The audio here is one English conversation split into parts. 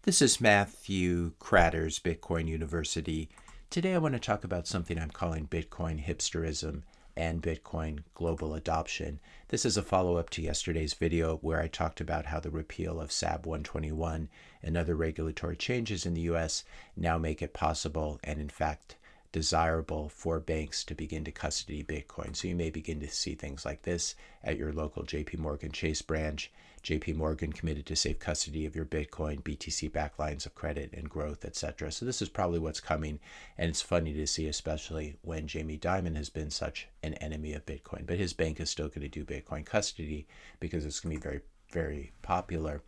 This is Matthew Kratter's Bitcoin University. Today I want to talk about something I'm calling Bitcoin hipsterism and Bitcoin global adoption. This is a follow-up to yesterday's video where I talked about how the repeal of SAB 121 and other regulatory changes in the US now make it possible and in fact desirable for banks to begin to custody Bitcoin. So you may begin to see things like this at your local JP Morgan Chase branch. JP Morgan committed to safe custody of your Bitcoin, BTC-backed lines of credit and growth, etc. So this is probably what's coming, and it's funny to see, especially when Jamie Dimon has been such an enemy of Bitcoin. But his bank is still going to do Bitcoin custody because it's going to be very, very popular.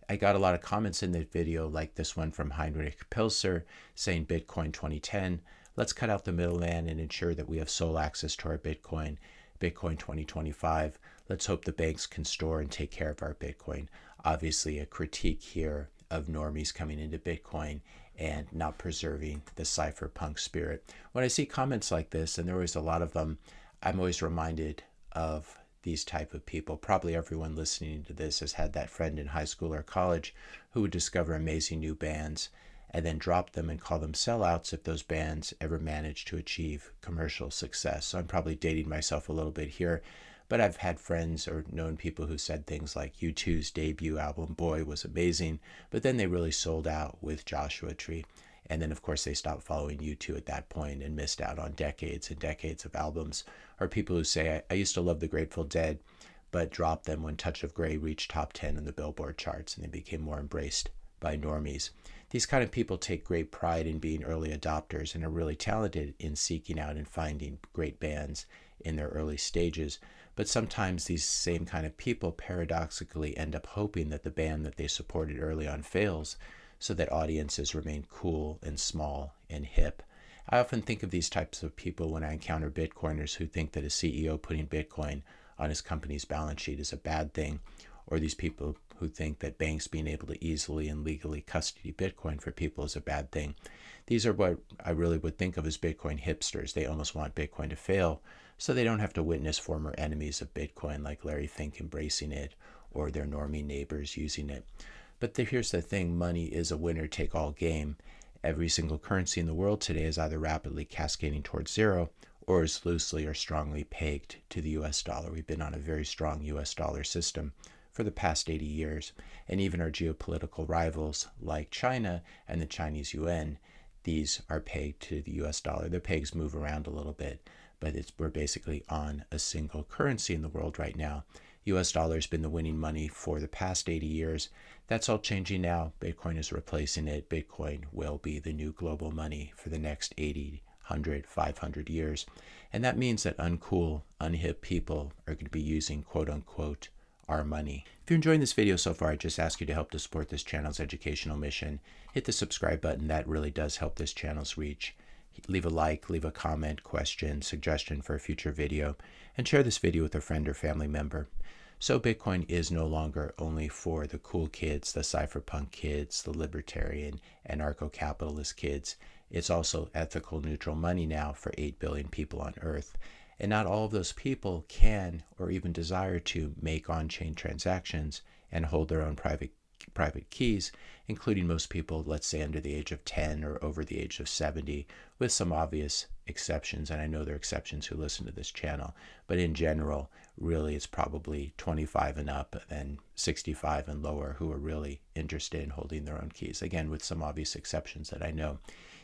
I got a lot of comments in the video like this one from Heinrich Pilser saying Bitcoin 2010. Let's cut out the middleman and ensure that we have sole access to our Bitcoin. Bitcoin 2025. Let's hope the banks can store and take care of our Bitcoin. Obviously, a critique here of normies coming into Bitcoin and not preserving the cypherpunk spirit. When I see comments like this, and there was a lot of them, I'm always reminded of these type of people. Probably everyone listening to this has had that friend in high school or college who would discover amazing new bands and then drop them and call them sellouts if those bands ever managed to achieve commercial success. So I'm probably dating myself a little bit here, but I've had friends or known people who said things like U2's debut album, Boy, was amazing, but then they really sold out with Joshua Tree. And then, of course, they stopped following U2 at that point and missed out on decades and decades of albums. Or people who say, I used to love the Grateful Dead, but dropped them when Touch of Grey reached top 10 in the Billboard charts and they became more embraced by normies. These kind of people take great pride in being early adopters and are really talented in seeking out and finding great bands in their early stages. But sometimes these same kind of people paradoxically end up hoping that the band that they supported early on fails so that audiences remain cool and small and hip. I often think of these types of people when I encounter Bitcoiners who think that a CEO putting Bitcoin on his company's balance sheet is a bad thing, or these people who think that banks being able to easily and legally custody Bitcoin for people is a bad thing. These are what I really would think of as Bitcoin hipsters. They almost want Bitcoin to fail so they don't have to witness former enemies of Bitcoin like Larry Fink embracing it or their normie neighbors using it. But here's the thing, money is a winner-take-all game. Every single currency in the world today is either rapidly cascading towards zero or is loosely or strongly pegged to the US dollar. We've been on a very strong US dollar system for the past 80 years, and even our geopolitical rivals like China and the Chinese yuan, these are pegged to the US dollar. The pegs move around a little bit, but we're basically on a single currency in the world right now. US dollar has been the winning money for the past 80 years. That's all changing now. Bitcoin is replacing it. Bitcoin will be the new global money for the next 80, 100, 500 years. And that means that uncool, unhip people are going to be using quote-unquote our money. If you're enjoying this video so far, I just ask you to help to support this channel's educational mission. Hit the subscribe button. That really does help this channel's reach. Leave a like, leave a comment, question, suggestion for a future video, and share this video with a friend or family member. So Bitcoin is no longer only for the cool kids, the cypherpunk kids, the libertarian, anarcho-capitalist kids. It's also ethical, neutral money now for 8 billion people on Earth. And not all of those people can or even desire to make on-chain transactions and hold their own private keys, including most people, let's say, under the age of 10 or over the age of 70, with some obvious exceptions. And I know there are exceptions who listen to this channel, but in general, really, it's probably 25 and up and 65 and lower who are really interested in holding their own keys. Again, with some obvious exceptions that I know.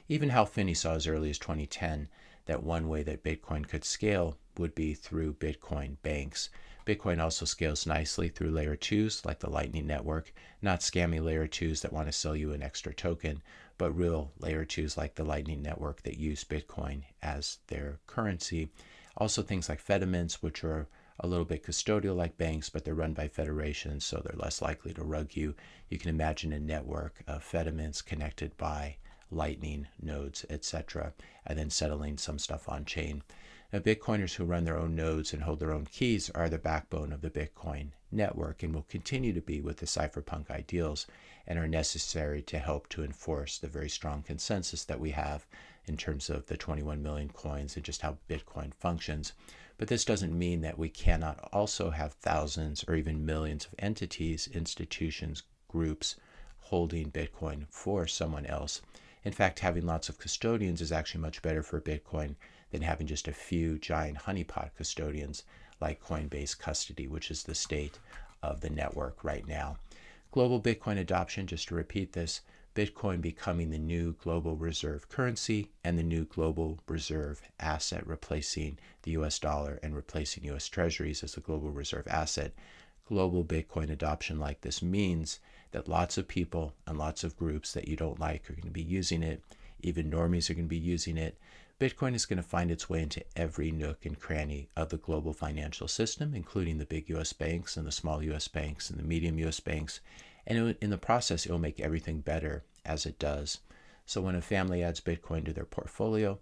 Even Hal Finney saw as early as 2010 that one way that Bitcoin could scale would be through Bitcoin banks. Bitcoin also scales nicely through layer 2s like the Lightning Network, not scammy layer 2s that want to sell you an extra token, but real layer 2s like the Lightning Network that use Bitcoin as their currency. Also things like Fedimints, which are a little bit custodial like banks, but they're run by federations, so they're less likely to rug you. You can imagine a network of Fedimints connected by Lightning nodes, etc., and then settling some stuff on chain. Now, Bitcoiners who run their own nodes and hold their own keys are the backbone of the Bitcoin network and will continue to be with the cypherpunk ideals and are necessary to help to enforce the very strong consensus that we have in terms of the 21 million coins and just how Bitcoin functions. But this doesn't mean that we cannot also have thousands or even millions of entities, institutions, groups holding Bitcoin for someone else. In fact, having lots of custodians is actually much better for Bitcoin than having just a few giant honeypot custodians like Coinbase Custody, which is the state of the network right now. Global Bitcoin adoption, just to repeat this, Bitcoin becoming the new global reserve currency and the new global reserve asset, replacing the US dollar and replacing US treasuries as the global reserve asset. Global Bitcoin adoption like this means that lots of people and lots of groups that you don't like are going to be using it. Even normies are going to be using it. Bitcoin is going to find its way into every nook and cranny of the global financial system, including the big US banks and the small US banks and the medium US banks. And in the process, it will make everything better as it does. So when a family adds Bitcoin to their portfolio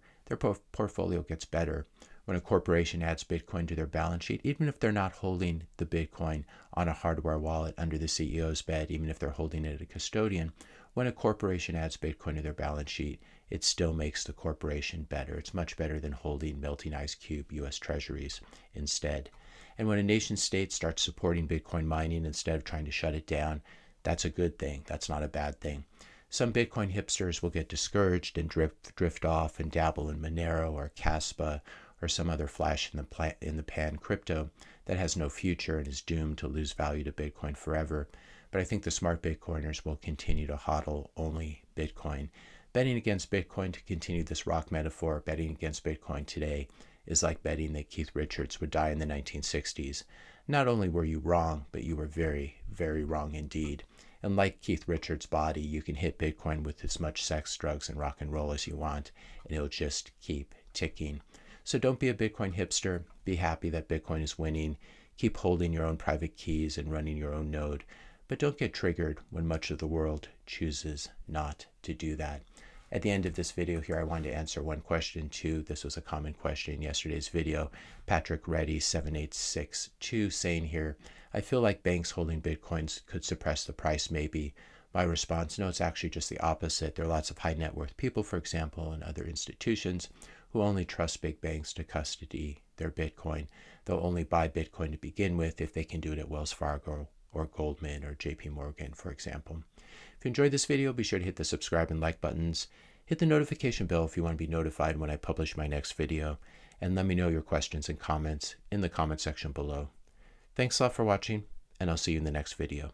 gets better. When a corporation adds Bitcoin to their balance sheet, even if they're not holding the Bitcoin on a hardware wallet under the CEO's bed, even if they're holding it at a custodian, when a corporation adds Bitcoin to their balance sheet, it still makes the corporation better. It's much better than holding melting ice cube US treasuries instead. And when a nation state starts supporting Bitcoin mining instead of trying to shut it down, that's a good thing. That's not a bad thing. Some Bitcoin hipsters will get discouraged and drift off and dabble in Monero or Caspa or some other flash in the pan crypto that has no future and is doomed to lose value to Bitcoin forever. But I think the smart Bitcoiners will continue to hodl only Bitcoin. Betting against Bitcoin, to continue this rock metaphor, betting against Bitcoin today is like betting that Keith Richards would die in the 1960s. Not only were you wrong, but you were very, very wrong indeed. And like Keith Richards' body, you can hit Bitcoin with as much sex, drugs, and rock and roll as you want, and it'll just keep ticking. So don't be a Bitcoin hipster. Be happy that Bitcoin is winning. Keep holding your own private keys and running your own node. But don't get triggered when much of the world chooses not to do that. At the end of this video here, I wanted to answer one question too. This was a common question in yesterday's video. Patrick Reddy 7862 saying here, I feel like banks holding Bitcoins could suppress the price maybe. My response, no, it's actually just the opposite. There are lots of high net worth people, for example, and other institutions who only trust big banks to custody their Bitcoin. They'll only buy Bitcoin to begin with if they can do it at Wells Fargo or Goldman or JP Morgan, for example. If you enjoyed this video, be sure to hit the subscribe and like buttons. Hit the notification bell if you want to be notified when I publish my next video. And let me know your questions and comments in the comment section below. Thanks a lot for watching, and I'll see you in the next video.